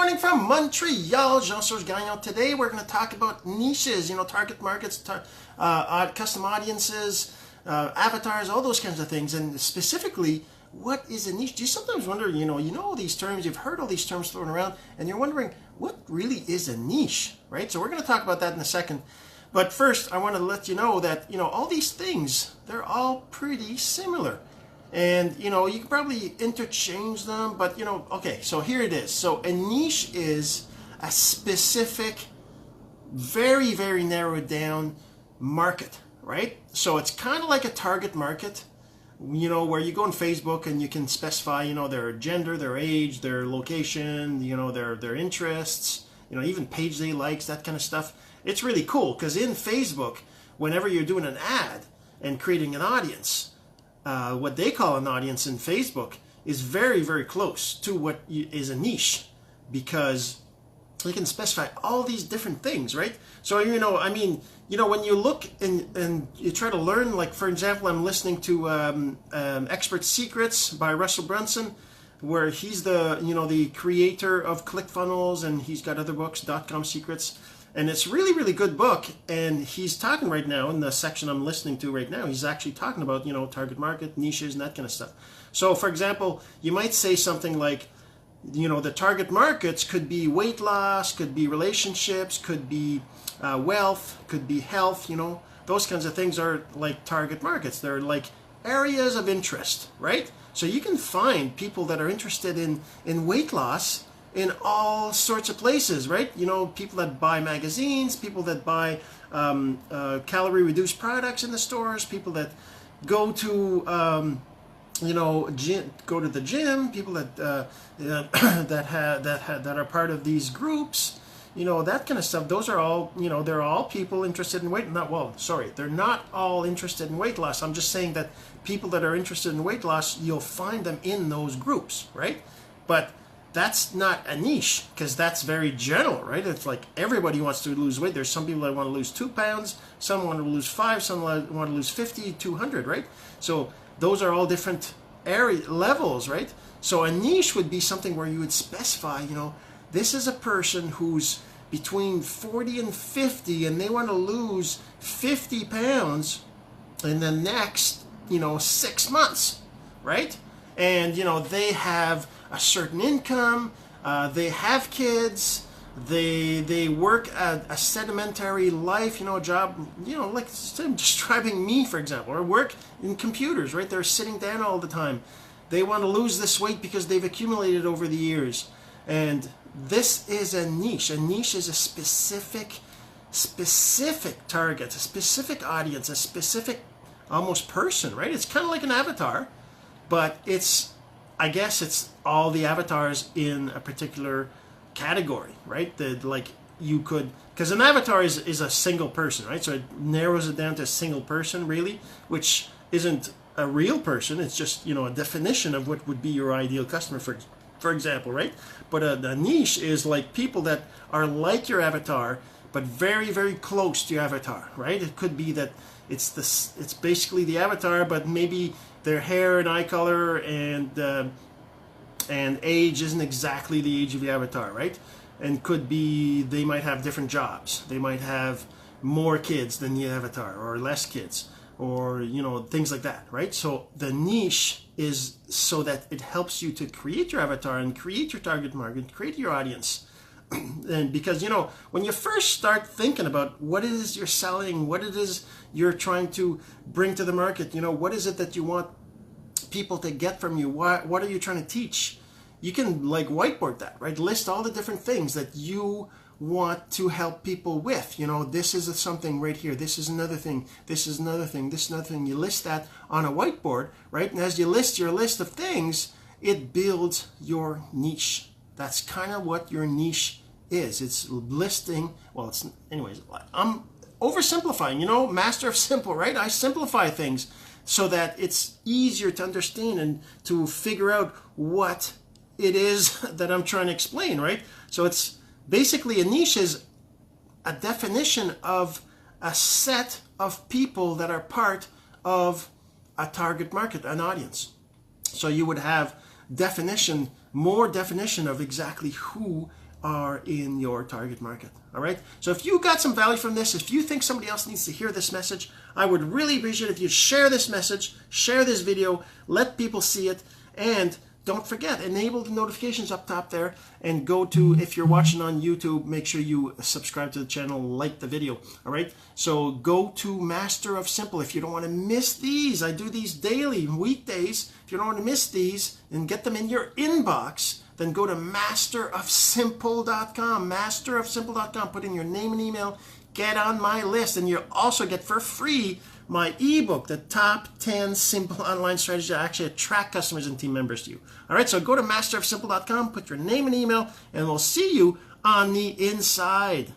morning from Montreal, Jean-Serge Gagnon. Today we're going to talk about niches, target markets, custom audiences, avatars, all those kinds of things. And specifically, what is a niche? Do you sometimes wonder, you know all these terms, you've heard all these terms thrown around, and you're wondering, what really is a niche, right? So we're going to talk about that in a second. But first, I want to let you know that, all these things, they're all pretty similar. And, you can probably interchange them, but, okay, so here it is. So a niche is a specific, very, very narrowed down market, right? So it's kind of like a target market, where you go on Facebook and you can specify, their gender, their age, their location, their interests, even page they likes, that kind of stuff. It's really cool because in Facebook, whenever you're doing an ad and creating an audience, what they call an audience in Facebook is very, very close to what is a niche, because you can specify all these different things, right? So, when you look and you try to learn, like, for example, I'm listening to Expert Secrets by Russell Brunsen, where he's the creator of ClickFunnels, and he's got other books, .com Secrets. And it's really, really good book. And he's talking right now in the section I'm listening to right now. He's actually talking about, target market, niches, and that kind of stuff. So, for example, you might say something like, the target markets could be weight loss, could be relationships, could be wealth, could be health. Those kinds of things are like target markets. They're like areas of interest, right? So you can find people that are interested in weight loss in all sorts of places, right? People that buy magazines, people that buy calorie reduced products in the stores, people that go to go to the gym, people that that are part of these groups, that kind of stuff. Those are all, they're all people interested in they're not all interested in weight loss. I'm just saying that people that are interested in weight loss, you'll find them in those groups, right? But that's not a niche, because that's very general, right? It's like everybody wants to lose weight. There's some people that want to lose 2 pounds, some want to lose 5, some want to lose 50, 200, right? So those are all different levels, right? So a niche would be something where you would specify, this is a person who's between 40 and 50 and they want to lose 50 pounds in the next, 6 months, right? And, they have a certain income, they have kids, they work a sedimentary life, a job, like describing me, for example, or work in computers, right? They're sitting down all the time. They want to lose this weight because they've accumulated over the years. And this is a niche. A niche is a specific target, a specific audience, a specific almost person, right? It's kind of like an avatar, but I guess it's all the avatars in a particular category, right? Because an avatar is a single person, right? So it narrows it down to a single person, really, which isn't a real person. It's just, a definition of what would be your ideal customer, for example, right? But a niche is like people that are like your avatar, but very, very close to your avatar, right? It could be that it's basically the avatar, but maybe their hair and eye color and age isn't exactly the age of the avatar, right? And could be they might have different jobs. They might have more kids than the avatar, or less kids, or things like that, right? So the niche is so that it helps you to create your avatar and create your target market, create your audience. And because when you first start thinking about what it is you're selling, what it is you're trying to bring to the market, what is it that you want people to get from you, what are you trying to teach, you can whiteboard that, right? List all the different things that you want to help people with. This is something right here, this is another thing, this is another thing, this is another thing. You list that on a whiteboard, right? And as you list your list of things, it builds your niche. That's kind of what your niche is. It's listing, anyways, I'm oversimplifying, master of simple, right? I simplify things so that it's easier to understand and to figure out what it is that I'm trying to explain, right? So it's basically, a niche is a definition of a set of people that are part of a target market, an audience. So you would have more definition of exactly who are in your target market. All right. So if you got some value from this, if you think somebody else needs to hear this message, I would really appreciate if you share this message, share this video, let people see it, and don't forget, enable the notifications up top there, and go to, if you're watching on YouTube, make sure you subscribe to the channel, like the video. All right. So go to Master of Simple. If you don't want to miss these, I do these daily, weekdays. If you don't want to miss these and get them in your inbox, then go to masterofsimple.com, masterofsimple.com, put in your name and email, get on my list, and you'll also get for free my ebook, the top 10 simple online strategies that actually attract customers and team members to you. All right, so go to masterofsimple.com, put your name and email, and we'll see you on the inside.